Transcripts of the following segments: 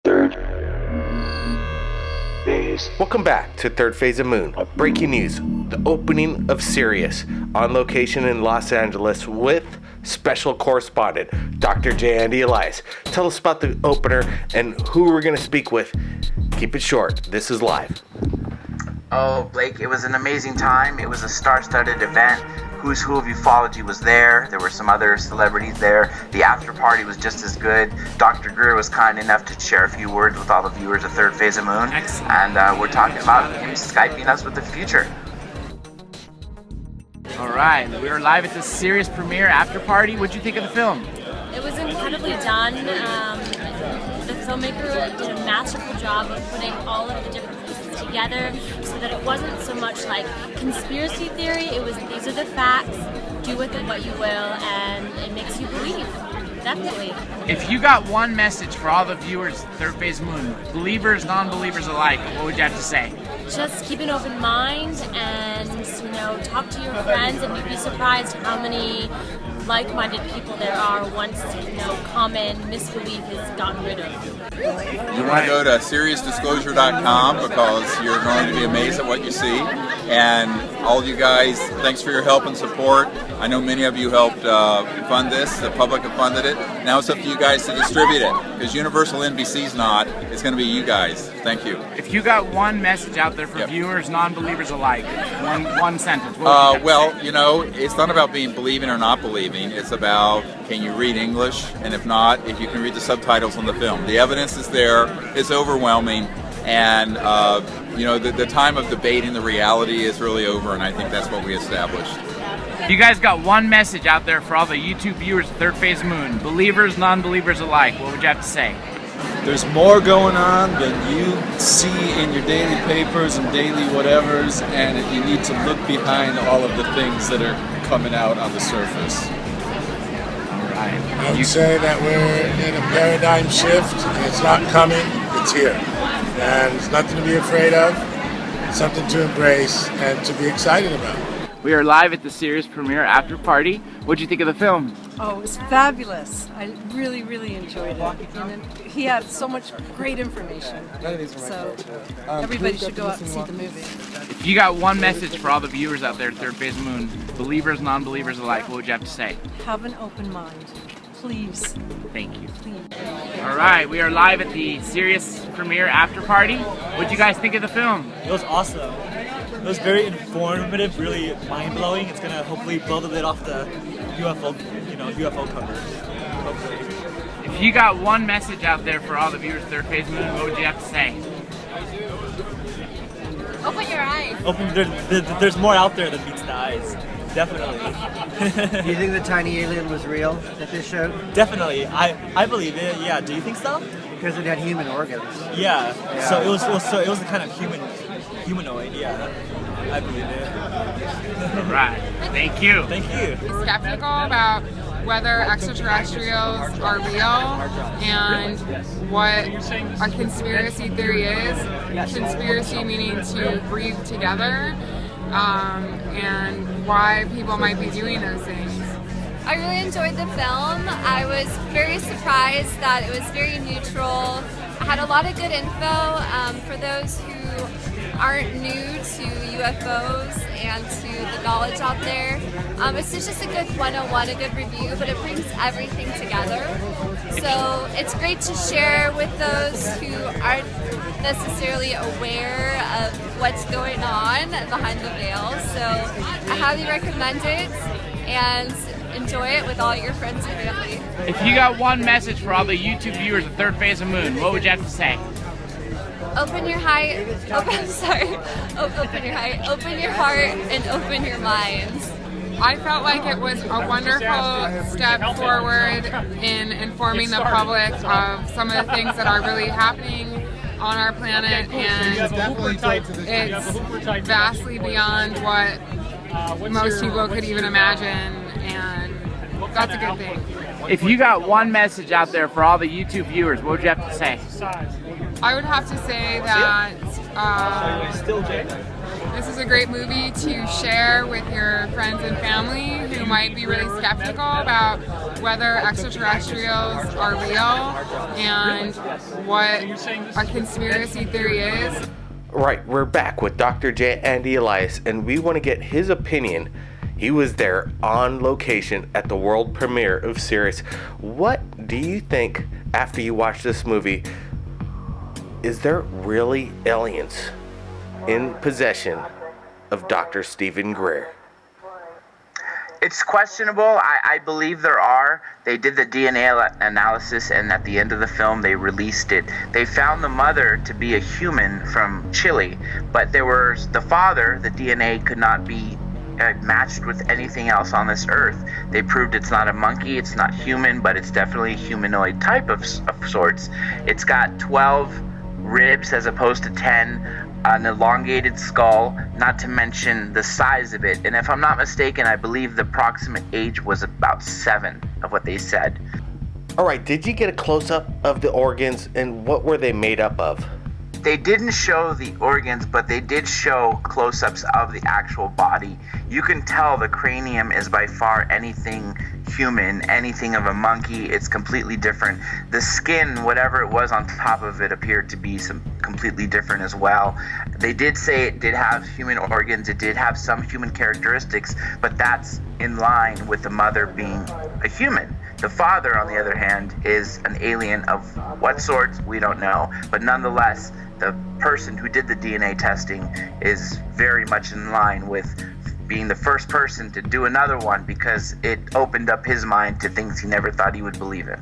Third phase. Welcome back to Third Phase of Moon. Breaking news, the opening of Sirius on location in Los Angeles with special correspondent Dr. J. Andy Elias. Tell us about the opener and who we're going to speak with. Keep it short. This is live. Oh, Blake, it was an amazing time. It was a star-studded event. Who's Who of Ufology was there. There were some other celebrities there. The after party was just as good. Dr. Greer was kind enough to share a few words with all the viewers of Third Phase of Moon. Excellent. And we're talking about him Skyping us with the future. All right, we were live at the Sirius premiere after party. What'd you think of the film? It was incredibly done. The filmmaker did a masterful job of putting all of the different pieces together so that it wasn't so much like conspiracy theory. It was, these are the facts, do with it what you will, and it makes you believe. Definitely. If you got one message for all the viewers of Third Phase Moon, believers, non-believers alike, what would you have to say? Just keep an open mind and, talk to your friends, and you'd be surprised how many like-minded people there are once, common misbelief is gotten rid of. You want to go to SiriusDisclosure.com because you're going to be amazed at what you see. And all you guys, thanks for your help and support. I know many of you helped fund this. The public have funded it. Now it's up to you guys to distribute it because Universal NBC's not. It's going to be you guys. Thank you. If you got one message out there for viewers, non-believers alike, one sentence. What would you have to say? It's not about being believing or not believing. It's about, can you read English? And if not, if you can read the subtitles on the film. The evidence is there. It's overwhelming. And, the time of debating the reality is really over, and I think that's what we established. You guys got one message out there for all the YouTube viewers of Third Phase Moon, believers, non-believers alike. What would you have to say? There's more going on than you see in your daily papers and daily whatevers, and you need to look behind all of the things that are coming out on the surface. I would say that we're in a paradigm shift, and it's not coming, it's here. And it's nothing to be afraid of, it's something to embrace and to be excited about. We are live at the Sirius premiere after party. What'd you think of the film? Oh, it was fabulous. I really, really enjoyed it. And he had so much great information. So everybody should go out and see the movie. If you got one message for all the viewers out there at Third Phase Moon, believers, non-believers alike, what would you have to say? Have an open mind. Please. Thank you. Please. All right, we are live at the Sirius premiere after party. What'd you guys think of the film? It was awesome. It was very informative, really mind-blowing. It's gonna hopefully blow the lid off the UFO cover. Hopefully. If you got one message out there for all the viewers of Third Phase Moon, what would you have to say? Open your eyes. There's more out there than meets the eyes. Definitely. Do you think the tiny alien was real that they showed? Definitely. I believe it. Yeah. Do you think so? Because it had human organs. Yeah. So it was a kind of humanoid. Yeah. I believe it. All right. Thank you. Thank you. Skeptical about whether extraterrestrials are real and what a conspiracy theory is. Conspiracy meaning to breathe together, and why people might be doing those things. I really enjoyed the film. I was very surprised that it was very neutral. I had a lot of good info for those who aren't new to UFOs and to the knowledge out there. It's just a good 101, a good review, but it brings everything together. So it's great to share with those who aren't necessarily aware of what's going on behind the veil. So I highly recommend it and enjoy it with all your friends and family. If you got one message for all the YouTube viewers of Third Phase of Moon, what would you have to say? Open your heart, open your heart and open your minds. I felt like it was a wonderful step forward in informing the public of some of the things that are really happening on our planet, and it's vastly beyond what most people could even imagine, and that's a good thing. If you got one message out there for all the YouTube viewers, what would you have to say? I would have to say that This is a great movie to share with your friends and family who might be really skeptical about whether extraterrestrials are real and what a conspiracy theory is. Right, we're back with Dr. J. Andy Elias, and we want to get his opinion. He was there on location at the world premiere of Sirius. What do you think, after you watch this movie, is there really aliens in possession of Dr. Stephen Greer? It's questionable. I believe there are. They did the DNA analysis, and at the end of the film, they released it. They found the mother to be a human from Chile, but there was the father. The DNA could not be matched with anything else on this earth. They proved it's not a monkey, it's not human, but it's definitely a humanoid type of sorts. It's got 12 ribs as opposed to 10. An elongated skull, not to mention the size of it. And if I'm not mistaken, I believe the approximate age was about 7 of what they said. All right, did you get a close-up of the organs, and what were they made up of? They didn't show the organs, but they did show close-ups of the actual body. You can tell the cranium is by far anything human, anything of a monkey. It's completely different. The skin, whatever it was on top of it, appeared to be some completely different as well. They did say it did have human organs. It did have some human characteristics, but that's in line with the mother being a human. The father, on the other hand, is an alien of what sort, we don't know. But nonetheless, the person who did the DNA testing is very much in line with being the first person to do another one, because it opened up his mind to things he never thought he would believe in.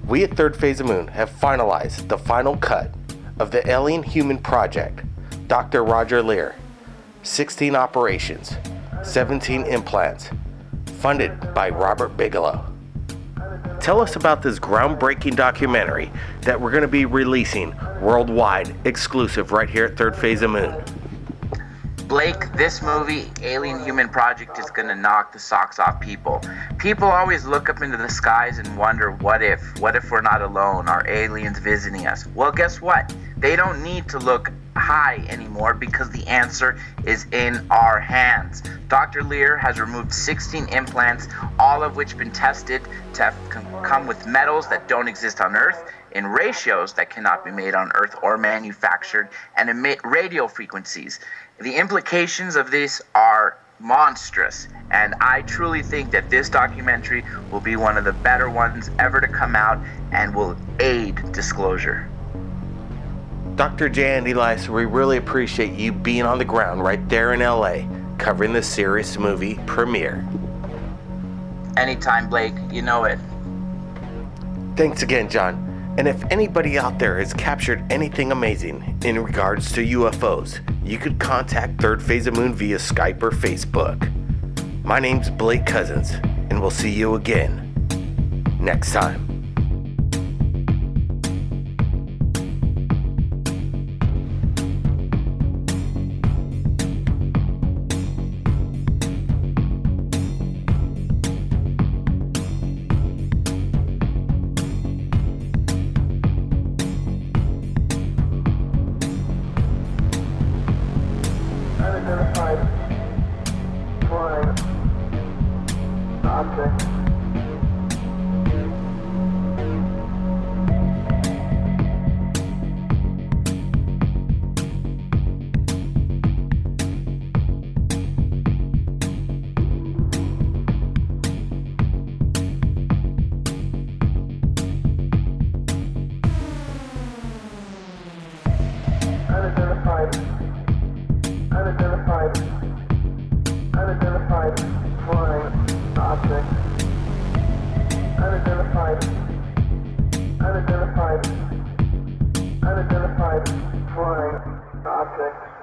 We at Third Phase of Moon have finalized the final cut of the Alien Human Project. Dr. Roger Lear, 16 operations, 17 implants, funded by Robert Bigelow. Tell us about this groundbreaking documentary that we're going to be releasing worldwide, exclusive right here at Third Phase of Moon. Blake, this movie, Alien Human Project, is going to knock the socks off people. People always look up into the skies and wonder, what if? What if we're not alone? Are aliens visiting us? Well, guess what? They don't need to look high anymore, because the answer is in our hands. Dr. Lear has removed 16 implants, all of which have been tested to come with metals that don't exist on Earth, in ratios that cannot be made on Earth or manufactured, and emit radio frequencies. The implications of this are monstrous, and I truly think that this documentary will be one of the better ones ever to come out and will aid disclosure. Dr. J. Andy Elias, we really appreciate you being on the ground right there in LA, covering the Sirius movie premiere. Anytime, Blake, you know it. Thanks again, John. And if anybody out there has captured anything amazing in regards to UFOs, you could contact Third Phase of Moon via Skype or Facebook. My name's Blake Cousins, and we'll see you again next time. Unidentified flying object. Unidentified flying object. Unidentified flying object.